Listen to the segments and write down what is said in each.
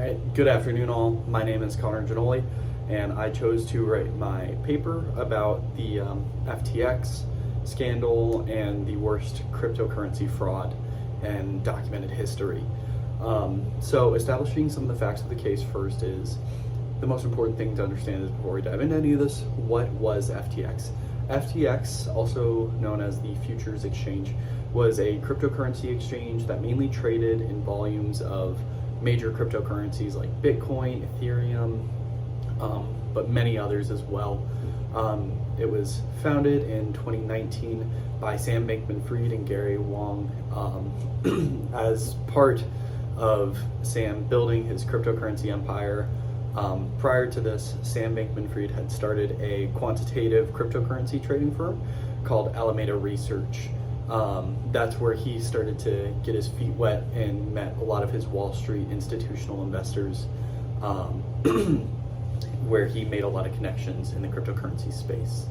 Good afternoon, all. My name is Connor Giannoli, and I chose to write my paper about the FTX scandal and the worst cryptocurrency fraud in documented history. So establishing some of the facts of the case first is the most important thing to understand is before we dive into any of this, what was FTX? FTX, also known as the Futures Exchange, was a cryptocurrency exchange that mainly traded in volumes of major cryptocurrencies like Bitcoin, Ethereum, but many others as well. It was founded in 2019 by Sam Bankman-Fried and Gary Wang as part of Sam building his cryptocurrency empire. Prior to this, Sam Bankman-Fried had started a quantitative cryptocurrency trading firm called Alameda Research. That's where he started to get his feet wet and met a lot of his Wall Street institutional investors, where he made a lot of connections in the cryptocurrency space.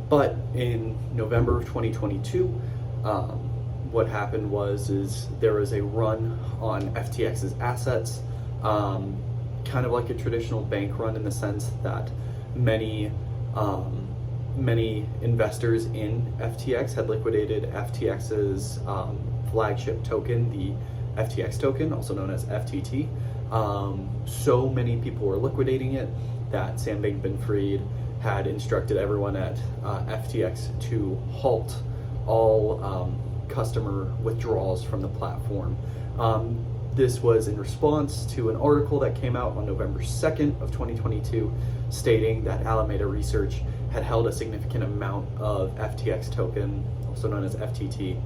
But in November of 2022, what happened was there was a run on FTX's assets, kind of like a traditional bank run in the sense that many investors in FTX had liquidated FTX's flagship token, the FTX token, also known as FTT. So many people were liquidating it that Sam Bankman-Fried had instructed everyone at FTX to halt all customer withdrawals from the platform. This was in response to an article that came out on November 2nd of 2022 stating that Alameda Research had held a significant amount of FTX token, also known as FTT.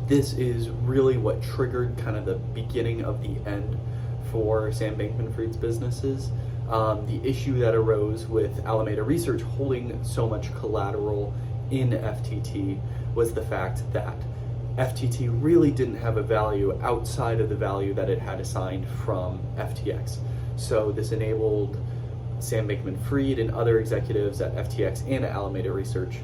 This is really what triggered kind of the beginning of the end for Sam Bankman-Fried's businesses. The issue that arose with Alameda Research holding so much collateral in FTT was the fact that FTT really didn't have a value outside of the value that it had assigned from FTX. So this enabled Sam Bankman-Fried and other executives at FTX and at Alameda Research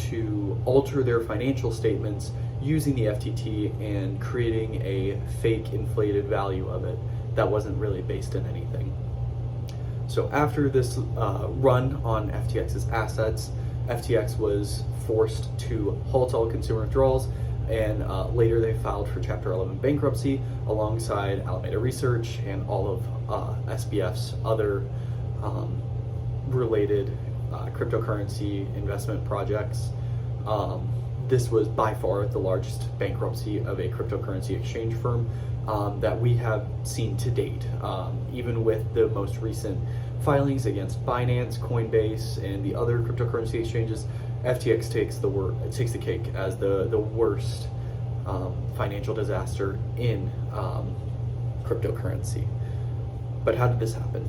to alter their financial statements using the FTT and creating a fake inflated value of it that wasn't really based in anything. So after this run on FTX's assets, FTX was forced to halt all consumer withdrawals, and later they filed for Chapter 11 bankruptcy alongside Alameda Research and all of SBF's other related cryptocurrency investment projects. This was by far the largest bankruptcy of a cryptocurrency exchange firm that we have seen to date. Even with the most recent filings against Binance, Coinbase, and the other cryptocurrency exchanges, FTX takes the cake as the worst financial disaster in cryptocurrency. But how did this happen?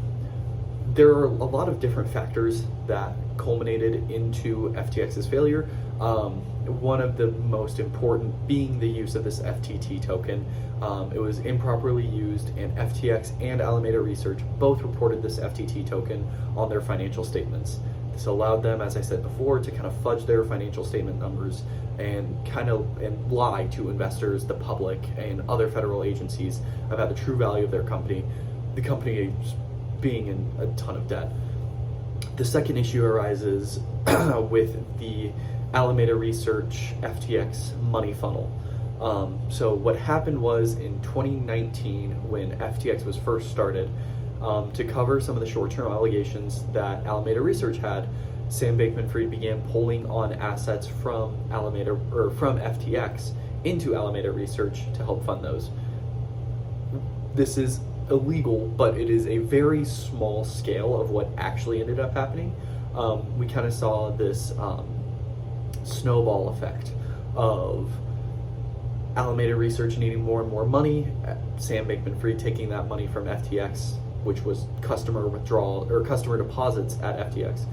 There are a lot of different factors that culminated into FTX's failure. One of the most important being the use of this FTT token. It was improperly used, and FTX and Alameda Research both reported this FTT token on their financial statements. This allowed them, as I said before, to kind of fudge their financial statement numbers and lie to investors, the public, and other federal agencies about the true value of their company, the company being in a ton of debt. The second issue arises with the Alameda Research FTX money funnel. So what happened was in 2019, when FTX was first started, to cover some of the short-term allegations that Alameda Research had, Sam Bankman-Fried began pulling on assets from from FTX into Alameda Research to help fund those. This is illegal, but it is a very small scale of what actually ended up happening. We kind of saw this snowball effect of Alameda Research needing more and more money, Sam Bankman-Fried taking that money from FTX, which was customer withdrawal or customer deposits at FTX,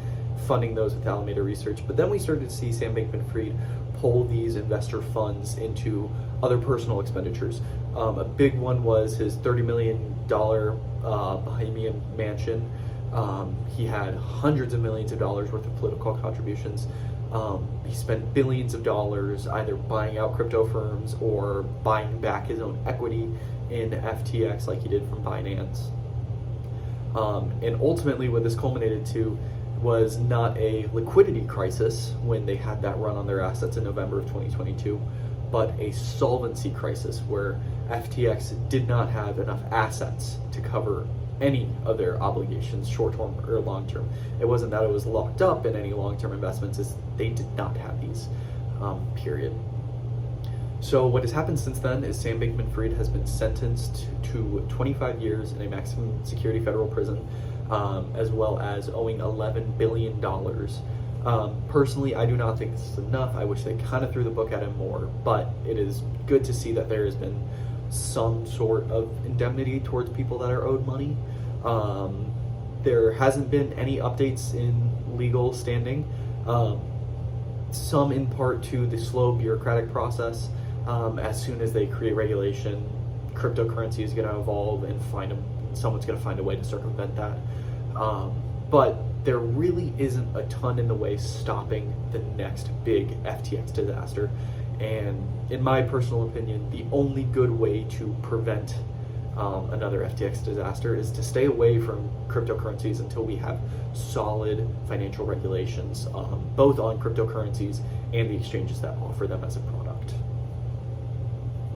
funding those with Alameda Research. But then we started to see Sam Bankman-Fried pull these investor funds into other personal expenditures. A big one was his $30 million Bohemian mansion. He had hundreds of millions of dollars worth of political contributions. He spent billions of dollars either buying out crypto firms or buying back his own equity in FTX like he did from Binance. And ultimately what this culminated to was not a liquidity crisis when they had that run on their assets in November of 2022, but a solvency crisis where FTX did not have enough assets to cover any of their obligations, short-term or long-term. It wasn't that it was locked up in any long-term investments, it's they did not have these, period. So what has happened since then is Sam Bankman-Fried has been sentenced to 25 years in a maximum security federal prison, as well as owing $11 billion. Personally, I do not think this is enough. I wish they kind of threw the book at him more, but it is good to see that there has been some sort of indemnity towards people that are owed money. There hasn't been any updates in legal standing, some in part to the slow bureaucratic process. As soon as they create regulation, cryptocurrency is going to evolve and someone's going to find a way to circumvent that. But there really isn't a ton in the way stopping the next big FTX disaster. And in my personal opinion, the only good way to prevent another FTX disaster is to stay away from cryptocurrencies until we have solid financial regulations, both on cryptocurrencies and the exchanges that offer them as a product.